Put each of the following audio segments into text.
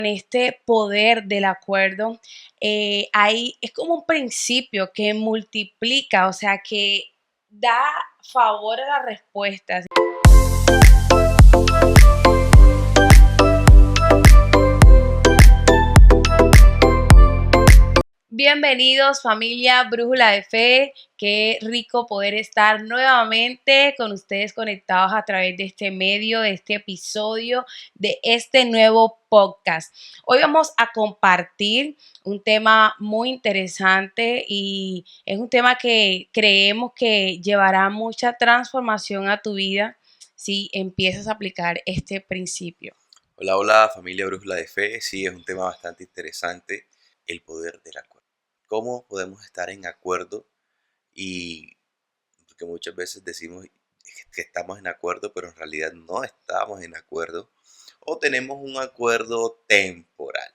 este poder del acuerdo, es como un principio que multiplica, o sea, que da favor a las respuestas. Bienvenidos familia Brújula de Fe, qué rico poder estar nuevamente con ustedes conectados a través de este medio, de este episodio, de este nuevo podcast. Hoy vamos a compartir un tema muy interesante y es un tema que creemos que llevará mucha transformación a tu vida si empiezas a aplicar este principio. Hola, hola familia Brújula de Fe. Sí, es un tema bastante interesante, el poder del acuerdo. ¿Cómo podemos estar en acuerdo? Y porque muchas veces decimos que estamos en acuerdo, pero en realidad no estamos en acuerdo. O tenemos un acuerdo temporal.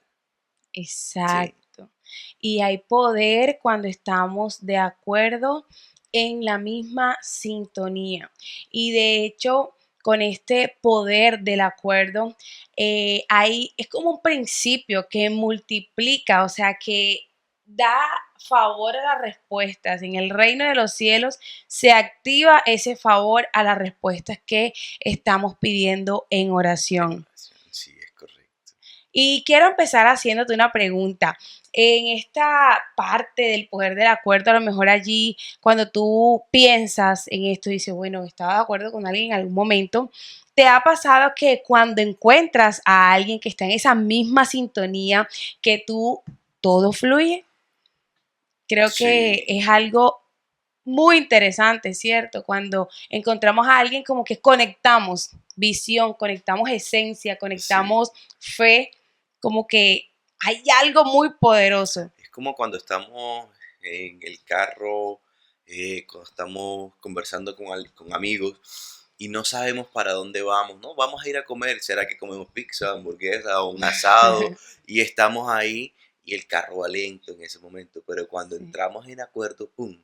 Sí, Exacto. Y hay poder cuando estamos de acuerdo en la misma sintonía. Y de hecho, con este poder del acuerdo, es como un principio que multiplica, o sea, que da favor a las respuestas. En el reino de los cielos se activa ese favor a las respuestas que estamos pidiendo en en oración. oración. Sí, es correcto. Y quiero empezar haciéndote una pregunta. En esta parte del poder del acuerdo, a lo mejor allí, cuando tú piensas en esto, dices, bueno, estaba de acuerdo con alguien en algún momento, ¿te ha pasado que cuando encuentras a alguien que está en esa misma sintonía que tú, todo fluye? Creo que Sí, es algo muy interesante, ¿cierto? Cuando encontramos a alguien como que conectamos visión, conectamos esencia, sí. conectamos fe, como que hay algo muy poderoso. Es como cuando estamos en el carro, cuando estamos conversando con amigos y no sabemos para dónde vamos, ¿no? Vamos a ir a comer, ¿será que comemos pizza, hamburguesa o un asado? Y estamos ahí y el carro va lento en ese momento, pero cuando Sí. entramos en acuerdo, ¡pum!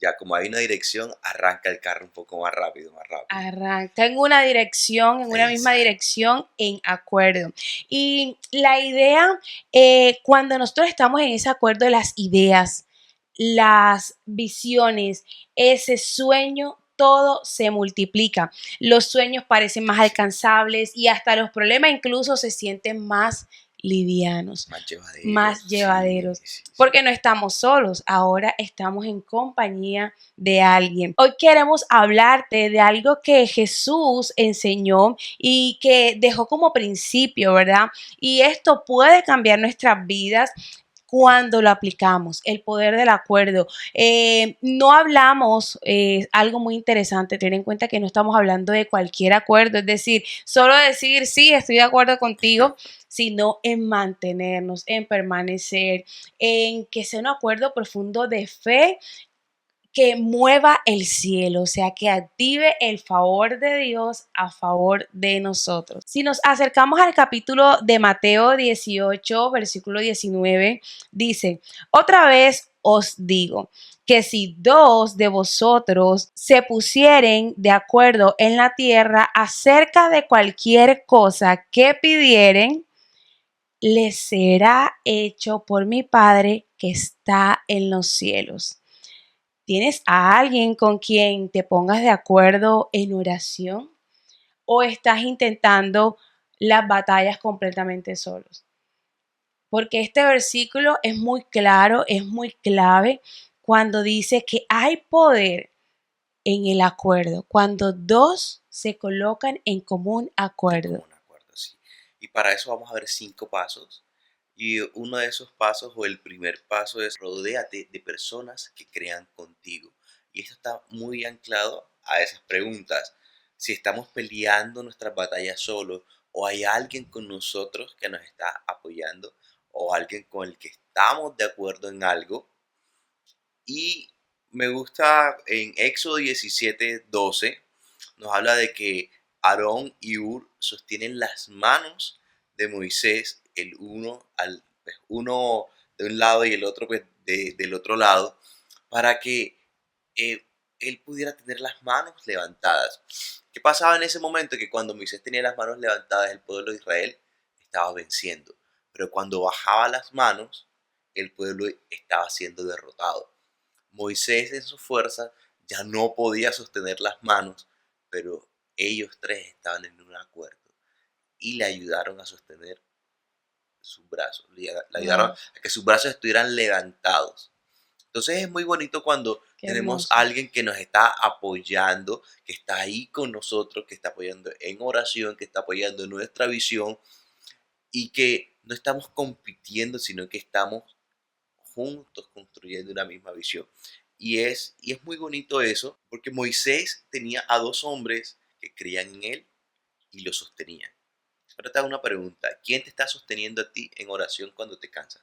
Ya como hay una dirección, arranca el carro un poco más rápido, más rápido. Arranca en una dirección, en una misma Exacto. dirección, en acuerdo. Y la idea, cuando nosotros estamos en ese acuerdo de las ideas, las visiones, ese sueño, todo se multiplica. Los sueños parecen más Sí, alcanzables y hasta los problemas incluso se sienten más livianos, más llevadero, más sí, llevaderos, sí, sí. porque no estamos solos, ahora estamos en compañía de alguien. Hoy queremos hablarte de algo que Jesús enseñó y que dejó como principio, ¿verdad? Y esto puede cambiar nuestras vidas cuando lo aplicamos, el poder del acuerdo. No hablamos, algo muy interesante, tener en cuenta que no estamos hablando de cualquier acuerdo, es decir, solo decir, sí, estoy de acuerdo contigo, sino en mantenernos, en permanecer, en que sea un acuerdo profundo de fe que mueva el cielo, o sea, que active el favor de Dios a favor de nosotros. Si nos acercamos al capítulo de Mateo 18, versículo 19, dice, otra vez os digo que si dos de vosotros se pusieren de acuerdo en la tierra acerca de cualquier cosa que pidieren, les será hecho por mi Padre que está en los cielos. ¿Tienes a alguien con quien te pongas de acuerdo en oración? ¿O estás intentando las batallas completamente solos? Porque este versículo es muy claro, es muy clave cuando dice que hay poder en el acuerdo, cuando dos se colocan en común En acuerdo. común acuerdo, sí. Y para eso vamos a ver 5 pasos. Y uno de esos pasos, o el primer paso, es rodéate de personas que crean contigo. Y esto está muy anclado a esas preguntas. Si estamos peleando nuestras batallas solos, o hay alguien con nosotros que nos está apoyando, o alguien con el que estamos de acuerdo en algo. Y me gusta en Éxodo 17:12 nos habla de que Aarón y Ur sostienen las manos de Moisés, pues, uno de un lado y el otro pues, del otro lado, para que eh, él pudiera tener las manos levantadas. ¿Qué pasaba en ese momento? Que cuando Moisés tenía las manos levantadas, el pueblo de Israel estaba venciendo. pero cuando bajaba las manos, el pueblo estaba siendo derrotado. Moisés en su fuerza ya no podía sostener las manos, pero ellos tres estaban en un acuerdo y le ayudaron a sostener sus brazos, le ayudaron Wow, a que sus brazos estuvieran levantados. Entonces es muy bonito cuando qué tenemos hermoso. a alguien que nos está apoyando, que está ahí con nosotros, que está apoyando en oración, que está apoyando en nuestra visión y que no estamos compitiendo, sino que estamos juntos construyendo una misma visión. Y es muy bonito eso, porque Moisés tenía a dos hombres que creían en él y lo sostenían. Ahora te hago una pregunta, ¿quién te está sosteniendo a ti en oración cuando te cansas?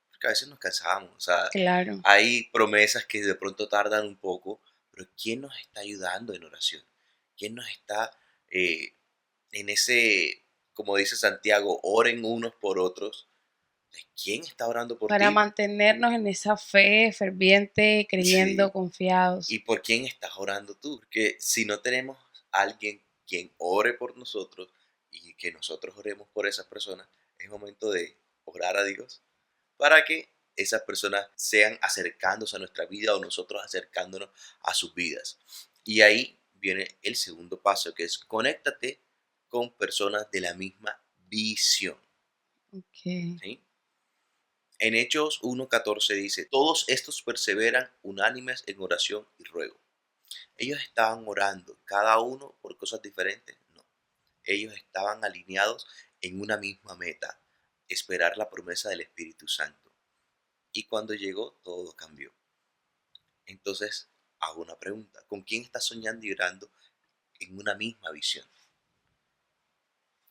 Porque a veces nos cansamos, o sea, Claro. hay promesas que de pronto tardan un poco, pero ¿quién nos está ayudando en oración? ¿Quién nos está eh, en ese, como dice Santiago, oren unos por otros? ¿Quién está orando por Para ti? mantenernos en esa fe ferviente, creyendo, Sí. confiados. ¿Y por quién estás orando tú? Porque si no tenemos alguien quien ore por nosotros y que nosotros oremos por esas personas, es momento de orar a Dios para que esas personas sean acercándose a nuestra vida o nosotros acercándonos a sus vidas. Y ahí viene el segundo paso, que es conéctate con personas de la misma visión. Ok. ¿Sí? En Hechos 1:14 dice, todos estos perseveran unánimes en oración y ruego. Ellos estaban orando, cada uno por cosas diferentes. No, ellos estaban alineados en una misma meta, esperar la promesa del Espíritu Santo. Y cuando llegó, todo cambió. Entonces, hago una pregunta. ¿Con quién estás soñando y orando en una misma visión?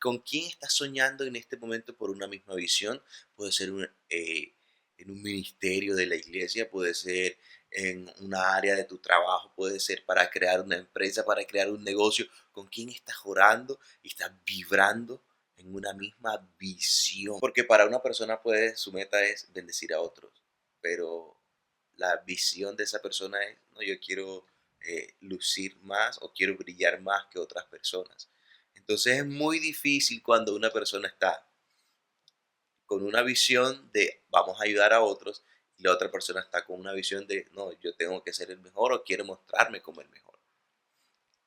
¿Con quién estás soñando en este momento por una misma visión? Puede ser en un ministerio de la iglesia, puede ser en una área de tu trabajo, puede ser para crear una empresa, para crear un negocio. ¿Con quién estás orando y estás vibrando en una misma visión? Porque para una persona puede, su meta es bendecir a otros, pero la visión de esa persona es, no, yo quiero lucir más o quiero brillar más que otras personas. Entonces es muy difícil cuando una persona está con una visión de vamos a ayudar a otros y la otra persona está con una visión de no, yo tengo que ser el mejor o quiero mostrarme como el mejor.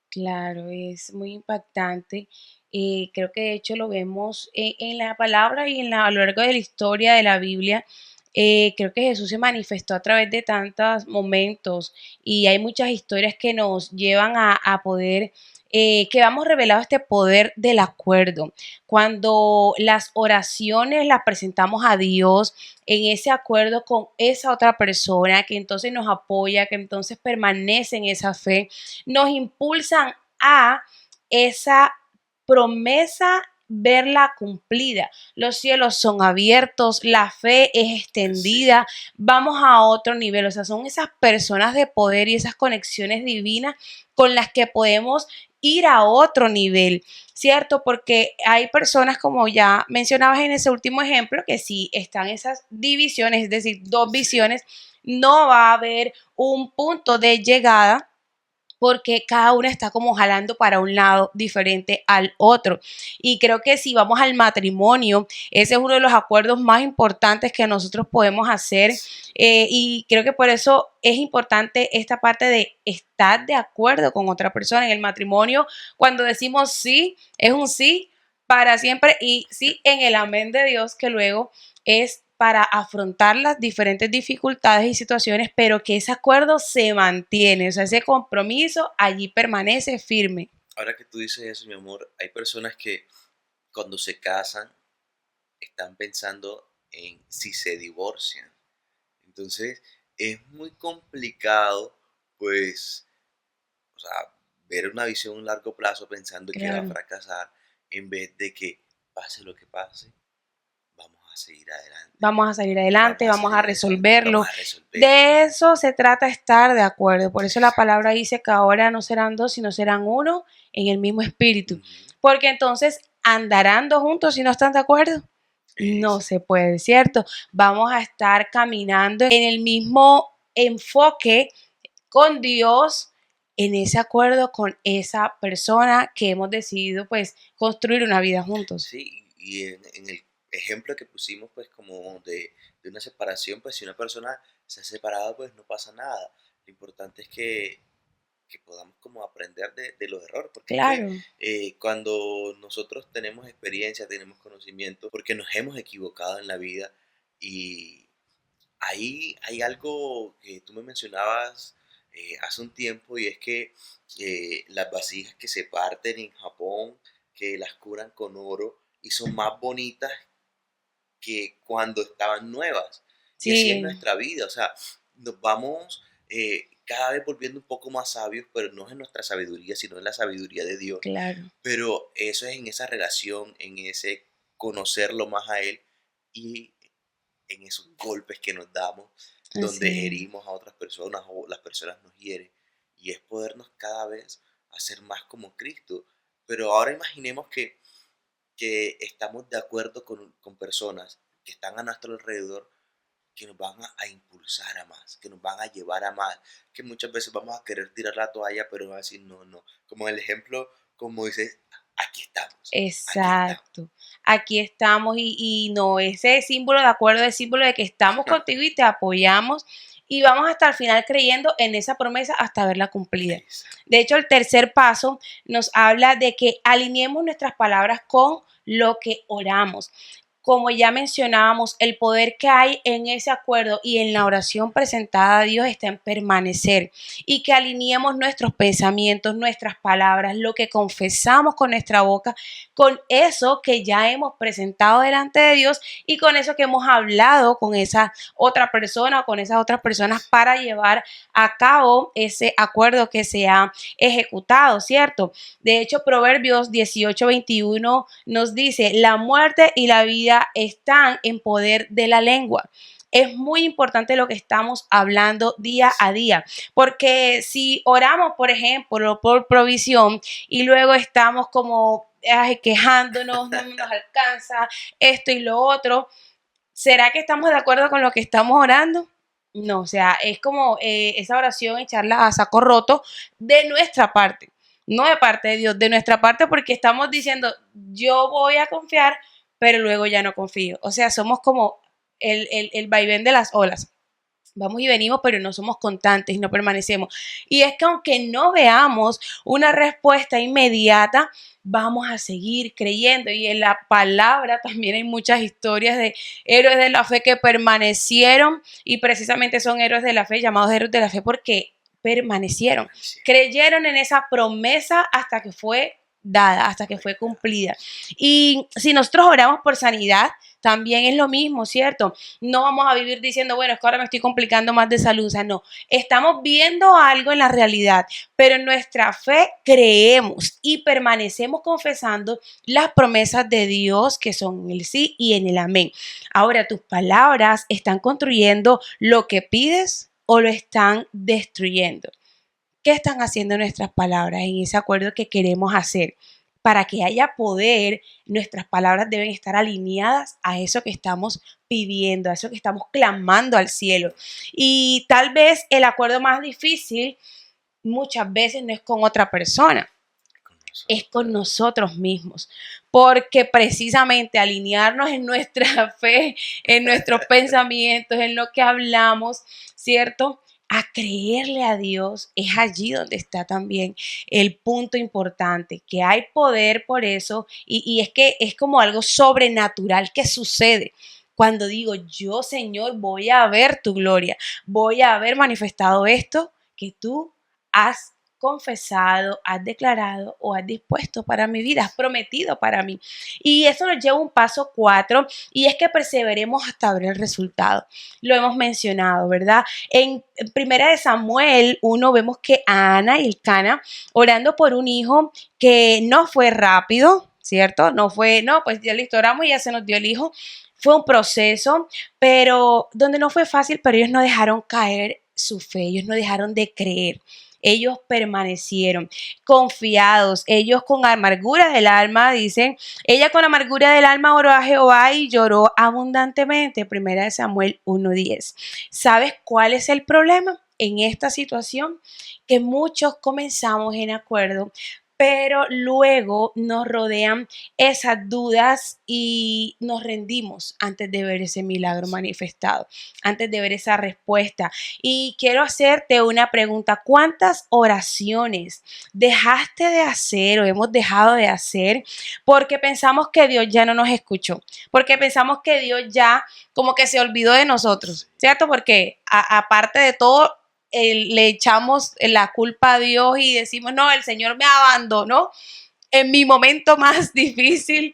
Claro, es muy impactante. Creo que de hecho lo vemos en la palabra y a lo largo de la historia de la Biblia. Creo que Jesús se manifestó a través de tantos momentos y hay muchas historias que nos llevan a poder, que vamos revelado este poder del acuerdo. Cuando las oraciones las presentamos a Dios en ese acuerdo con esa otra persona que entonces nos apoya, que entonces permanece en esa fe, nos impulsan a esa promesa verla cumplida. Los cielos son abiertos, la fe es Sí, extendida, vamos a otro nivel. O sea, son esas personas de poder y esas conexiones divinas con las que podemos ir a otro nivel, ¿cierto? Porque hay personas, como ya mencionabas en ese último ejemplo, que si están esas divisiones, es decir, dos sí, visiones, no va a haber un punto de llegada porque cada una está como jalando para un lado diferente al otro. Y creo que si vamos al matrimonio, ese es uno de los acuerdos más importantes que nosotros podemos hacer. sí. Y creo que por eso es importante esta parte de estar de acuerdo con otra persona. En el matrimonio, cuando decimos sí, es un sí para siempre y sí en el amén de Dios, que luego es para afrontar las diferentes dificultades y situaciones, pero que ese acuerdo se mantiene, o sea, ese compromiso allí permanece firme. Ahora que tú dices eso, mi amor, hay personas que cuando se casan están pensando en si se divorcian. Entonces es muy complicado, pues, o sea, ver una visión a un largo plazo pensando que va a Claro. fracasar en vez de que pase lo que pase, vamos a seguir adelante, Vamos a salir adelante, vamos a vamos a salir adelante, vamos resolverlo. a resolver. De eso se trata estar de acuerdo. Por eso la Exacto. palabra dice que ahora no serán dos, sino serán uno en el mismo espíritu. Ujú. Porque entonces andarán dos juntos si no están de acuerdo. No se Exacto. puede, ¿cierto? Vamos a estar caminando en el mismo enfoque con Dios, en ese acuerdo con esa persona que hemos decidido pues construir una vida juntos. Sí, y en el ejemplo que pusimos, pues como de una separación, pues si una persona se ha separado, pues no pasa nada. Lo importante es que podamos como aprender de los errores, porque es que Claro, cuando nosotros tenemos experiencia, tenemos conocimiento, porque nos hemos equivocado en la vida y ahí hay algo que tú me mencionabas hace un tiempo y es que las vasijas que se parten en Japón, que las curan con oro y son más bonitas que cuando estaban nuevas. Y así es sí, nuestra vida, o sea, nos vamos cada vez volviendo un poco más sabios, pero no es en nuestra sabiduría, sino en la sabiduría de Dios. claro, Pero eso es en esa relación, en ese conocerlo más a Él y en esos golpes que nos damos, donde así es. herimos a otras personas o las personas nos hieren. Y es podernos cada vez hacer más como Cristo. Pero ahora imaginemos que estamos de acuerdo con personas que están a nuestro alrededor, que nos van a impulsar a más, que nos van a llevar a más, que muchas veces vamos a querer tirar la toalla, pero va a decir, no, no. Como el ejemplo, como dices, aquí estamos, aquí estamos. Exacto. Aquí estamos y no, ese símbolo de acuerdo es símbolo de que estamos contigo y te apoyamos y vamos hasta el final creyendo en esa promesa hasta verla cumplida. Exacto. De hecho, el tercer paso nos habla de que alineemos nuestras palabras con lo que oramos. Como ya mencionábamos, el poder que hay en ese acuerdo y en la oración presentada a Dios está en permanecer y que alineemos nuestros pensamientos, nuestras palabras, lo que confesamos con nuestra boca, con eso que ya hemos presentado delante de Dios y con eso que hemos hablado con esa otra persona o con esas otras personas para llevar a cabo ese acuerdo que se ha ejecutado, ¿cierto? De hecho, Proverbios 18:21 nos dice, la muerte y la vida están en poder de la lengua. Es muy importante lo que estamos hablando día a Sí, día, porque si oramos, por ejemplo, por provisión y luego estamos como quejándonos, no nos alcanza esto y lo otro, ¿será que estamos de acuerdo con lo que estamos orando? No, o sea, es como esa oración echarla a saco roto de nuestra parte, no de parte de Dios, de nuestra parte, porque estamos diciendo, yo voy a confiar, pero luego ya no confío. O sea, somos como el vaivén de las olas. Vamos y venimos, pero no somos constantes, no permanecemos. Y es que aunque no veamos una respuesta inmediata, vamos a seguir creyendo. Y en la palabra también hay muchas historias de héroes de la fe que permanecieron y precisamente son héroes de la fe, llamados héroes de la fe porque permanecieron. permanecieron. Creyeron en esa promesa hasta que fue dada, hasta que Fue fue dada. cumplida. Y si nosotros oramos por sanidad, también es lo mismo, ¿cierto? No vamos a vivir diciendo, bueno, es que ahora me estoy complicando más de salud. O sea, no, estamos viendo algo en la realidad, pero en nuestra fe creemos y permanecemos confesando las promesas de Dios que son en el sí y en el amén. Ahora, tus palabras están construyendo lo que pides o lo están destruyendo. ¿Qué están haciendo nuestras palabras en ese acuerdo que queremos hacer? Para que haya poder, nuestras palabras deben estar alineadas a eso que estamos pidiendo, a eso que estamos clamando al cielo. Y tal vez el acuerdo más difícil muchas veces no es con otra persona, Con es nosotros, con ¿verdad? nosotros mismos, porque precisamente alinearnos en nuestra fe, en nuestros pensamientos, en lo que hablamos, ¿cierto? A creerle a Dios es allí donde está también el punto importante, que hay poder por eso y es que es como algo sobrenatural que sucede. Cuando digo, yo Señor voy a ver tu gloria, voy a haber manifestado esto que tú has confesado, has declarado o has dispuesto para mi vida, has prometido para mí. Y eso nos lleva a un paso 4 y es que perseveremos hasta ver el resultado. Lo hemos mencionado, ¿verdad? En Primera de Samuel 1 vemos que Ana y Elcana orando por un hijo que no fue rápido, ¿cierto? No fue, no, pues ya listo, oramos y ya se nos dio el hijo. Fue un proceso, pero donde no fue fácil, pero ellos no dejaron caer su fe, ellos no dejaron de creer. Ellos permanecieron confiados, ellos con amargura del alma, dicen, ella con amargura del alma oró a Jehová y lloró abundantemente. Primera de Samuel 1:10. ¿Sabes cuál es el problema en esta situación? Que muchos comenzamos en acuerdo, pero luego nos rodean esas dudas y nos rendimos antes de ver ese milagro manifestado, antes de ver esa respuesta. Y quiero hacerte una pregunta: ¿cuántas oraciones dejaste de hacer o hemos dejado de hacer porque pensamos que Dios ya no nos escuchó? Porque pensamos que Dios ya como que se olvidó de nosotros, ¿cierto? Porque aparte de todo, le echamos la culpa a Dios y decimos, no, el Señor me abandonó en mi momento más difícil.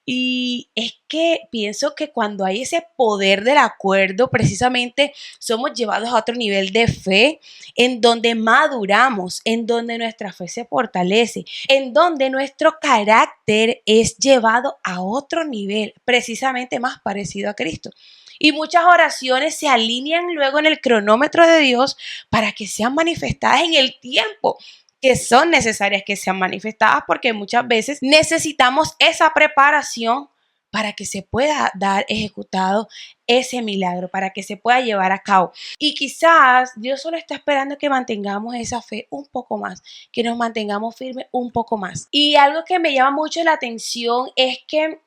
Y es que pienso que cuando hay ese poder del acuerdo, precisamente somos llevados a otro nivel de fe, en donde maduramos, en donde nuestra fe se fortalece, en donde nuestro carácter es llevado a otro nivel, precisamente más parecido a Cristo. Y muchas oraciones se alinean luego en el cronómetro de Dios para que sean manifestadas en el tiempo que son necesarias que sean manifestadas, porque muchas veces necesitamos esa preparación para que se pueda dar ejecutado ese milagro, para que se pueda llevar a cabo. Y quizás Dios solo está esperando que mantengamos esa fe un poco más, que nos mantengamos firmes un poco más. Y algo que me llama mucho la atención es que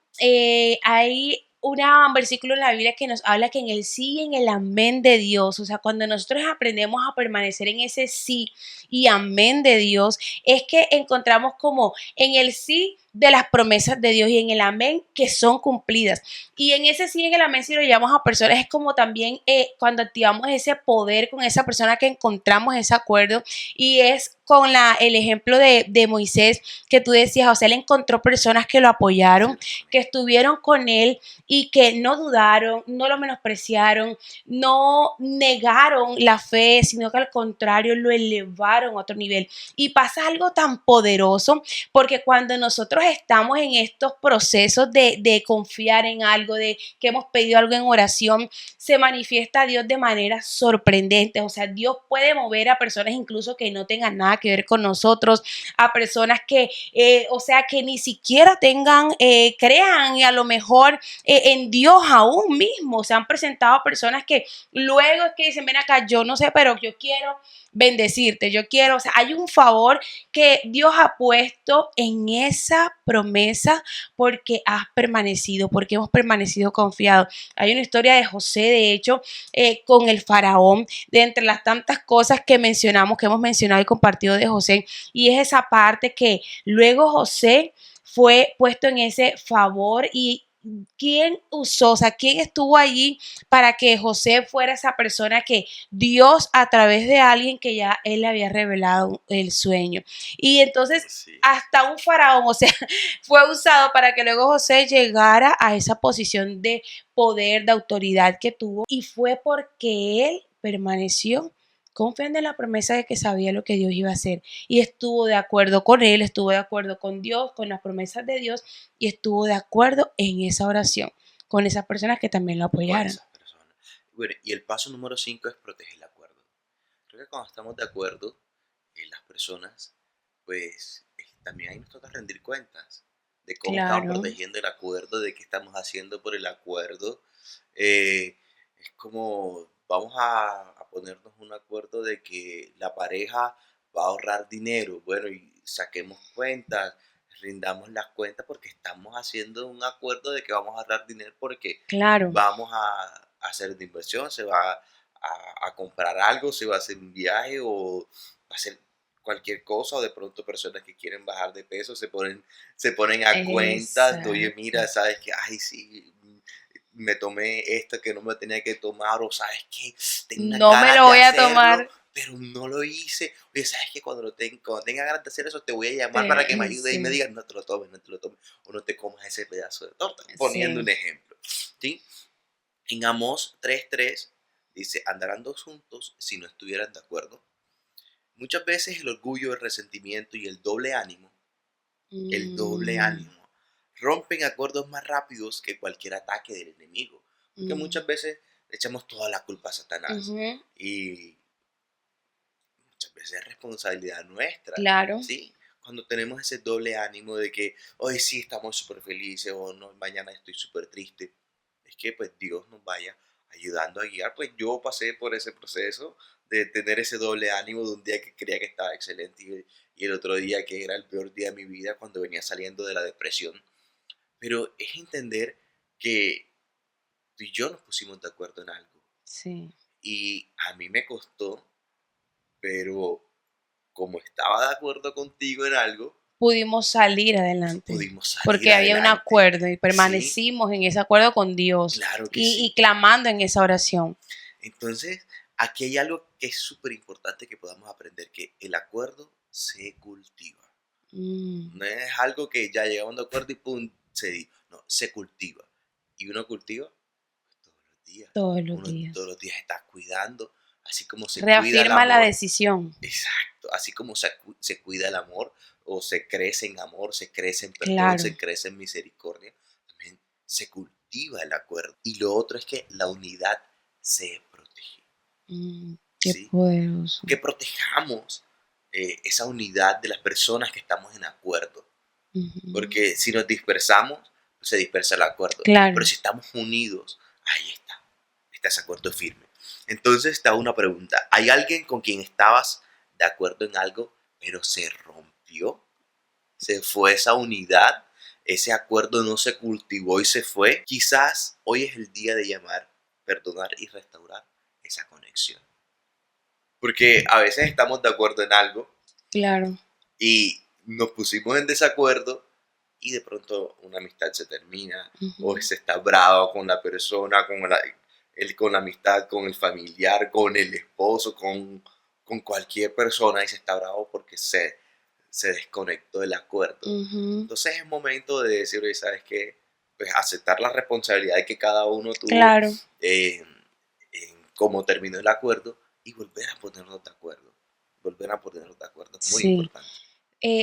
hay un versículo en la Biblia que nos habla que en el sí y en el amén de Dios, o sea, cuando nosotros aprendemos a permanecer en ese sí y amén de Dios, es que encontramos como en el sí de las promesas de Dios y en el amén que son cumplidas. Y en ese sí, en el amén, si lo llevamos a personas, es como también cuando activamos ese poder con esa persona que encontramos ese acuerdo, y es con el ejemplo de Moisés que tú decías, o sea, él encontró personas que lo apoyaron, que estuvieron con él y que no dudaron, no lo menospreciaron, no negaron la fe, sino que al contrario lo elevaron a otro nivel. Y pasa algo tan poderoso, porque cuando nosotros estamos en estos procesos de confiar en algo, de que hemos pedido algo en oración, se manifiesta a Dios de manera sorprendente. O sea, Dios puede mover a personas incluso que no tengan nada que ver con nosotros, a personas que, o sea, que ni siquiera tengan, crean y a lo mejor en Dios aún mismo. Se han presentado personas que luego es que dicen, ven acá, yo no sé, pero yo quiero bendecirte, yo quiero, o sea, hay un favor que Dios ha puesto en esa promesa porque has permanecido, porque hemos permanecido confiados. Hay una historia de José, de hecho, con el faraón, de entre las tantas cosas que mencionamos, que hemos mencionado y compartido de José, y es esa parte que luego José fue puesto en ese favor. Y quién usó, o sea, quién estuvo allí para que José fuera esa persona que Dios, a través de alguien que ya él le había revelado el sueño. Y entonces Sí. hasta un faraón, o sea, fue usado para que luego José llegara a esa posición de poder, de autoridad que tuvo, y fue porque él permaneció confiando en la promesa de que sabía lo que Dios iba a hacer, y estuvo de acuerdo con él, estuvo de acuerdo con Dios, con las promesas de Dios, y estuvo de acuerdo en esa oración con esas personas que también lo Con apoyaron. esas personas. Bueno, y el paso número 5 es proteger el acuerdo. Creo que cuando estamos de acuerdo, las personas, pues también ahí nos toca rendir cuentas de cómo estamos Claro, protegiendo el acuerdo, de qué estamos haciendo por el acuerdo. Eh, es como vamos a ponernos un acuerdo de que la pareja va a ahorrar dinero. Bueno, y saquemos cuentas, rindamos las cuentas porque estamos haciendo un acuerdo de que vamos a ahorrar dinero porque claro, vamos a hacer una inversión, se va a comprar algo, se va a hacer un viaje o va a hacer cualquier cosa, o de pronto personas que quieren bajar de peso se ponen a cuentas de, oye, exacto. mira, sabes que, ay, sí, me tomé esto que no me tenía que tomar, o sabes que tengo unas No me lo ganas de voy a hacerlo, tomar. pero no lo hice. Oye, sabes que cuando tenga ganas de hacer eso, te voy a llamar para que me ayudes y me Sí, digas, no te lo tomes, no te lo tomes, o no te comas ese pedazo de torta, poniendo un sí. ejemplo. ¿Sí? En Amós 3:3 dice, andarán dos juntos si no estuvieran de acuerdo. Muchas veces el orgullo, el resentimiento y el doble ánimo, Mm, rompen acuerdos más rápidos que cualquier ataque del enemigo. Porque mm, muchas veces le echamos toda la culpa a Satanás ujú, y muchas veces es responsabilidad nuestra, claro, ¿sí? Cuando tenemos ese doble ánimo de que hoy sí estamos súper felices o no, mañana estoy súper triste, es que pues Dios nos vaya ayudando a guiar. Pues yo pasé por ese proceso de tener ese doble ánimo de un día que creía que estaba excelente y el otro día que era el peor día de mi vida cuando venía saliendo de la depresión. Pero es entender que tú y yo nos pusimos de acuerdo en algo. Sí. Y a mí me costó, pero como estaba de acuerdo contigo en algo, Pudimos salir adelante. pudimos salir Porque había un adelante. acuerdo y Sí, permanecimos en ese acuerdo con Dios claro que y sí. clamando en esa oración. Entonces, aquí hay algo que es súper importante que podamos aprender, que el acuerdo se cultiva. Mm, No es algo que ya llegamos a un acuerdo y pum, se dio. No, se cultiva. Y uno cultiva todos los días. todos los Uno días. todos los días está cuidando, así como se cuida el Reafirma la amor. decisión. Exacto, así como se cuida el amor, o se crece en amor, se crece en perdón, Claro. se crece en misericordia, también se cultiva el acuerdo. Y lo otro es que la unidad se protege, Qué ¿sí? poderoso. Que protejamos esa unidad de las personas que estamos en acuerdo. Ujú. Porque si nos dispersamos, se dispersa el acuerdo. Claro. Pero si estamos unidos, ahí está ese acuerdo firme. Entonces te hago una pregunta. ¿Hay alguien con quien estabas de acuerdo en algo, pero se rompió? ¿Se fue esa unidad? ¿Ese acuerdo no se cultivó y se fue? Quizás hoy es el día de llamar, perdonar y restaurar esa conexión. Porque a veces estamos de acuerdo en algo Claro. y nos pusimos en desacuerdo y de pronto una amistad se termina, Ujú. o se está bravo con la persona, con la amistad, con el familiar, con el esposo, con cualquier persona, y se está bravo porque se desconectó del acuerdo. Ujú. Entonces es momento de decir, oye, ¿sabes qué? Pues aceptar la responsabilidad que cada uno tuvo Claro. en cómo terminó el acuerdo y volver a ponernos de acuerdo. Volver a ponernos de acuerdo es muy Sí. importante.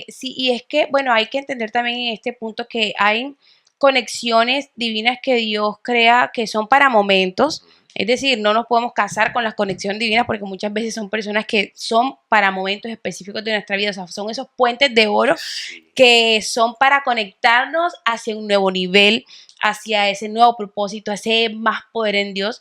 Sí, y es que, bueno, hay que entender también en este punto que hay conexiones divinas que Dios crea que son para momentos. Ujú. Es decir, no nos podemos casar con las conexiones divinas porque muchas veces son personas que son para momentos específicos de nuestra vida. O sea, son esos puentes de oro Sí. que son para conectarnos hacia un nuevo nivel, hacia ese nuevo propósito, ese más poder en Dios.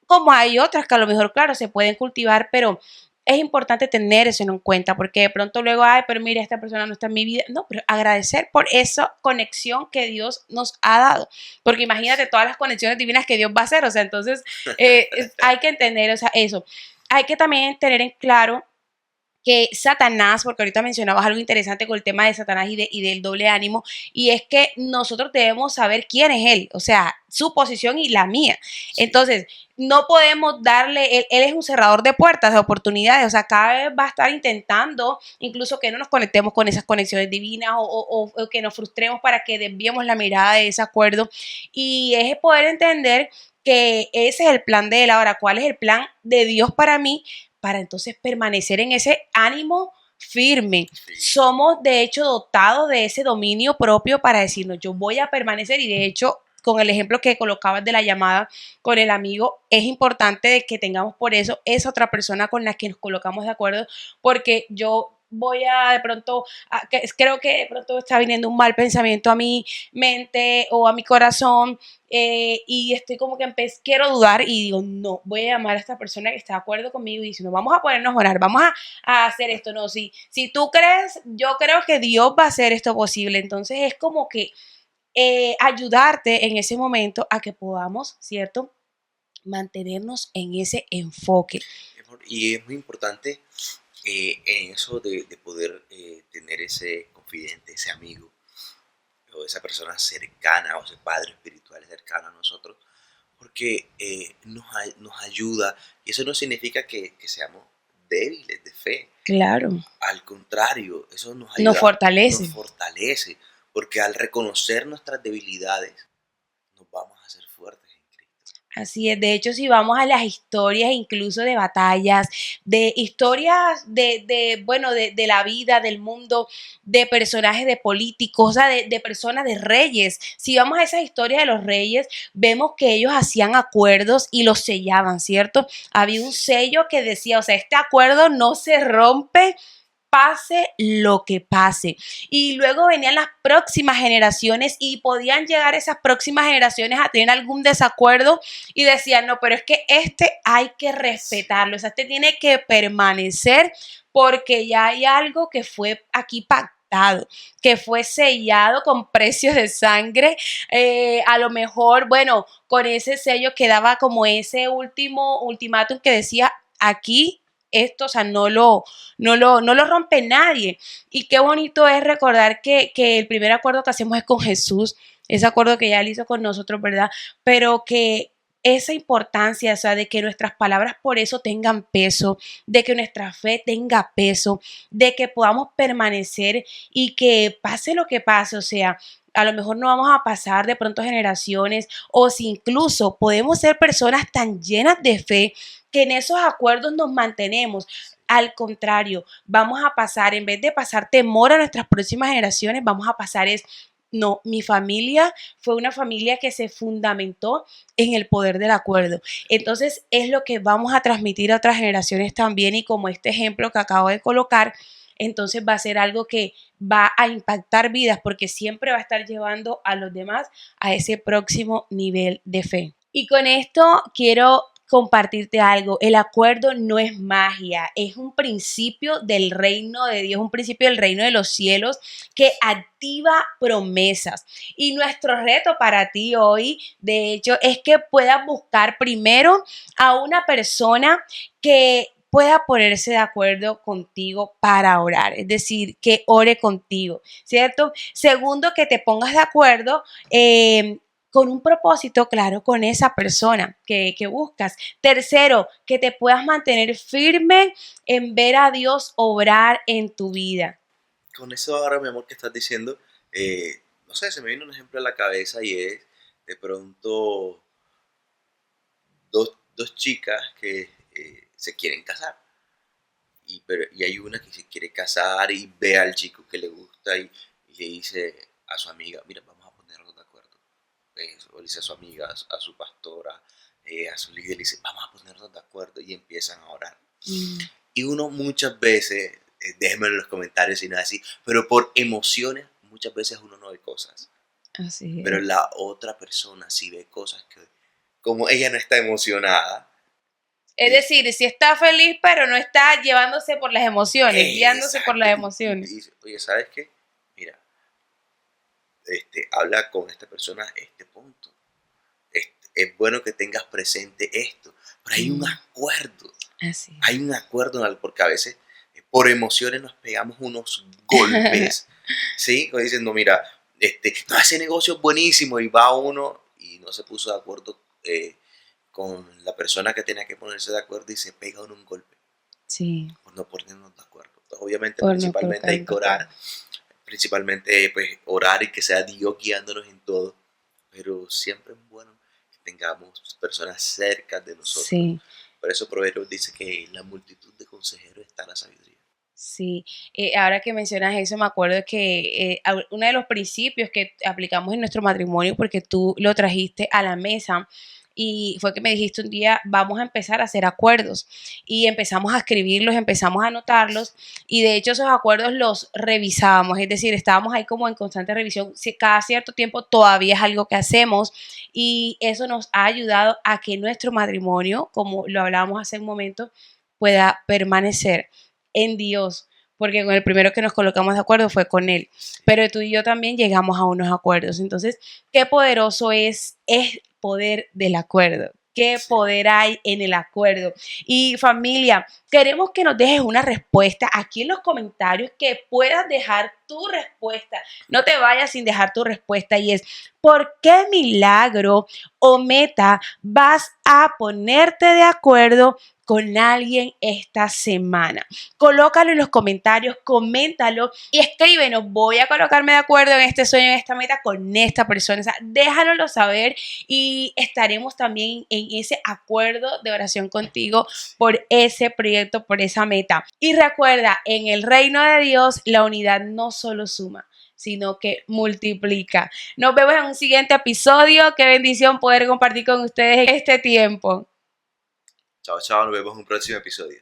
Como hay otras que a lo mejor, claro, se pueden cultivar, pero es importante tener eso en cuenta, porque de pronto luego, ay, pero mira, esta persona no está en mi vida. No, pero agradecer por esa conexión que Dios nos ha dado, porque imagínate todas las conexiones divinas que Dios va a hacer, o sea, entonces hay que entender, o sea, eso. Hay que también tener en claro que Satanás, porque ahorita mencionabas algo interesante con el tema de Satanás y del doble ánimo, y es que nosotros debemos saber quién es él, o sea, su posición y la mía. Sí. Entonces, no podemos darle, él es un cerrador de puertas, de oportunidades, o sea, cada vez va a estar intentando, incluso que no nos conectemos con esas conexiones divinas o que nos frustremos para que desviemos la mirada de ese acuerdo. Y es poder entender que ese es el plan de él. Ahora, ¿cuál es el plan de Dios para mí? Para entonces permanecer en ese ánimo firme. Sí. Somos de hecho dotados de ese dominio propio para decirnos, yo voy a permanecer, y de hecho con el ejemplo que colocabas de la llamada con el amigo, es importante de que tengamos por eso esa otra persona con la que nos colocamos de acuerdo, porque yo voy a de pronto, creo que de pronto está viniendo un mal pensamiento a mi mente o a mi corazón, y estoy como que quiero dudar y digo, no, voy a llamar a esta persona que está de acuerdo conmigo y dice, no, vamos a ponernos a orar, vamos a hacer esto, no, si tú crees, yo creo que Dios va a hacer esto posible. Entonces es como que ayudarte en ese momento a que podamos, ¿cierto? Mantenernos en ese enfoque. Y es muy importante en eso de poder tener ese confidente, ese amigo, o esa persona cercana, o ese padre espiritual cercano a nosotros, porque nos ayuda, y eso no significa que seamos débiles de fe. Claro. Al contrario, eso nos Nos ayuda, fortalece. nos fortalece, porque al reconocer nuestras debilidades, nos vamos a hacer fuertes en Cristo. Así es, de hecho, si vamos a las historias incluso de batallas, de historias bueno, de la vida, del mundo, de personajes de políticos, o sea, de personas, de reyes, si vamos a esas historias de los reyes, vemos que ellos hacían acuerdos y los sellaban, ¿cierto? Había un sello que decía, o sea, este acuerdo no se rompe pase lo que pase. Y luego venían las próximas generaciones y podían llegar esas próximas generaciones a tener algún desacuerdo y decían, no, pero es que este hay que respetarlo, o sea, este tiene que permanecer porque ya hay algo que fue aquí pactado, que fue sellado con precios de sangre, a lo mejor, bueno, con ese sello quedaba como ese último ultimátum que decía aquí esto, o sea, no lo rompe nadie. Y qué bonito es recordar que el primer acuerdo que hacemos es con Jesús, ese acuerdo que ya él hizo con nosotros, ¿verdad? Pero que esa importancia, o sea, de que nuestras palabras por eso tengan peso, de que nuestra fe tenga peso, de que podamos permanecer y que pase lo que pase, o sea, a lo mejor no vamos a pasar de pronto generaciones o si incluso podemos ser personas tan llenas de fe que en esos acuerdos nos mantenemos. Al contrario, vamos a pasar, en vez de pasar temor a nuestras próximas generaciones, vamos a pasar es, no, mi familia fue una familia que se fundamentó en el poder del acuerdo. Entonces es lo que vamos a transmitir a otras generaciones también y como este ejemplo que acabo de colocar, entonces va a ser algo que va a impactar vidas porque siempre va a estar llevando a los demás a ese próximo nivel de fe. Y con esto quiero compartirte algo. El acuerdo no es magia, es un principio del reino de Dios, un principio del reino de los cielos que activa promesas. Y nuestro reto para ti hoy, de hecho, es que puedas buscar primero a una persona que pueda ponerse de acuerdo contigo para orar, es decir, que ore contigo, ¿cierto? Segundo, que te pongas de acuerdo con un propósito claro con esa persona que buscas. Tercero, que te puedas mantener firme en ver a Dios obrar en tu vida. Con eso ahora, mi amor, que estás diciendo, no sé, se me viene un ejemplo a la cabeza y es de pronto dos chicas que se quieren casar. Y hay una que se quiere casar y ve al chico que le gusta y le dice a su amiga, mira, vamos a ponernos de acuerdo. O le dice a su amiga, a su pastora, a su líder, le dice, vamos a ponernos de acuerdo y empiezan a orar. Y uno muchas veces, déjenme en los comentarios y nada así, pero por emociones muchas veces uno no ve cosas. Así es. Pero la otra persona sí ve cosas que, como ella no está emocionada. Es decir, si está feliz, pero no está llevándose por las emociones, guiándose por las emociones. Y dice, oye, ¿sabes qué? Mira, habla con esta persona este punto. Es bueno que tengas presente esto. Pero hay un acuerdo. Así. Hay un acuerdo porque a veces por emociones nos pegamos unos golpes. ¿Sí? Como diciendo, mira, no, ese negocio es buenísimo y va uno y no se puso de acuerdo con la persona que tenía que ponerse de acuerdo y se pega uno un golpe. Sí. Por no ponernos de acuerdo. Entonces, obviamente, Por principalmente hay que orar. Principalmente, pues, orar y que sea Dios guiándonos en todo. Pero siempre es bueno que tengamos personas cerca de nosotros. Sí. Por eso Proverbios dice que en la multitud de consejeros está la sabiduría. Sí, ahora que mencionas eso, me acuerdo que uno de los principios que aplicamos en nuestro matrimonio, porque tú lo trajiste a la mesa, y fue que me dijiste un día, vamos a empezar a hacer acuerdos. Y empezamos a escribirlos, empezamos a anotarlos, y de hecho esos acuerdos los revisábamos, es decir, estábamos ahí como en constante revisión. Cada cierto tiempo todavía es algo que hacemos, y eso nos ha ayudado a que nuestro matrimonio, como lo hablábamos hace un momento, pueda permanecer en Dios, porque con el primero que nos colocamos de acuerdo fue con Él, pero tú y yo también llegamos a unos acuerdos. Entonces, qué poderoso es el poder del acuerdo. Qué poder hay en el acuerdo. Y familia, queremos que nos dejes una respuesta aquí en los comentarios, que puedas dejar tu respuesta. No te vayas sin dejar tu respuesta y es, ¿por qué milagro o meta vas a ponerte de acuerdo con alguien esta semana? Colócalo en los comentarios, coméntalo y escríbenos, voy a colocarme de acuerdo en este sueño, en esta meta con esta persona. O sea, déjanoslo saber y estaremos también en ese acuerdo de oración contigo por ese proyecto, por esa meta. Y recuerda, en el reino de Dios, la unidad no solo suma, sino que multiplica. Nos vemos en un siguiente episodio. Qué bendición poder compartir con ustedes este tiempo. Chao, chao, nos vemos en un próximo episodio.